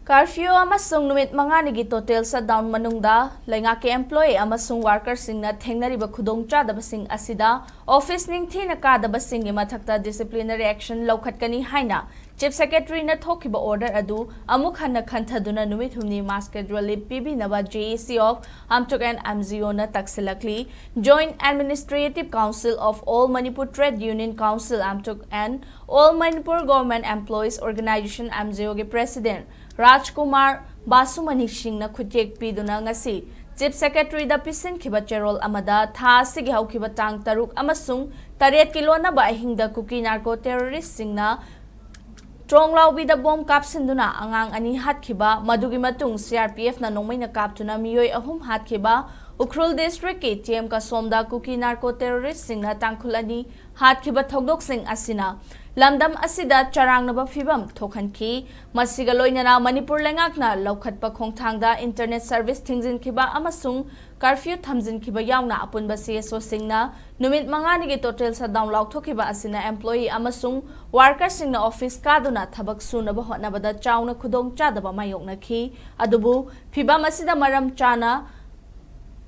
Curfew amasung numit manganigi total shutdown manungda laingake employee amasung worker singna thengnariba khudongchadabasing asida office ningthina kadabasing gi mathakta disciplinary action lawkhatkani haina Chief Secretary na thokiba order adu amuk hanna khanthaduna numit humni mass schedule Peebinaba JAC of Amtuc and Amgeo na Taksillakli Joint Administrative Council of All Manipur Trade Union Council Amtuc and All Manipur Government Employees Organization Amgeo ge President Rajkumar Basumani Singh na khutjek piduna ngasi Chief Secretary da pisin khiba cherol amada tha sigi haukiba tang taruk amasung taret kilona ba hingda kuki narco terrorist singna Tronglaw with the bomb capsinduna angang ani hatkiba madugi matung CRPF na nongmay na kaptuna miyoy ahum hatkiba Ukhrul District ke TM ka somda kuki narco terrorist sing na tangkhulani hatkiba thogdok sing asina lamdam asida charang na ba fibam thokhanki masiga loinana Manipur lengakna lawkhatpa khongthangda internet service thingzin khiba amasung curfew thamjin khiba yauna apunba CSO singna numit mangani ge total shutdown lauthokiba asina employee amasung worker singna office kaduna thabak sunaba hotnabada chauna khudong chadaba mayokna khi adubu fibam asida maram chana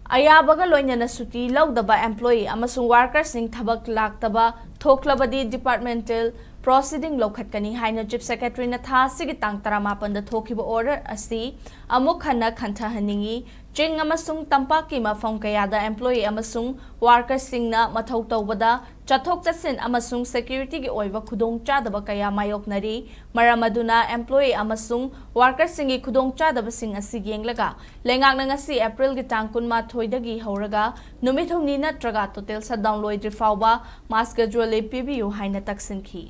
Ayabaga loinana suti laudaba employee amasung worker sing thabak laktaba thoklabadi departmental proceeding lokhatkani haina Chief Secretary na tha sigi tang 18 da thokiba order asi amuk khana khantha haningi ching amasung tampaki mafam kayada employee amasung worker singna mathau tawbada chathok chasin amasung security gi oiba khudong chadaba kaya mayoknari maramaduna employee amasung worker singi khudong chadaba sing asi yenglaga lengak na ngasi April gi tang 19 dagi horaga numit humni natraga total shutdown loidri fawba mass schedule PBU haina taksinki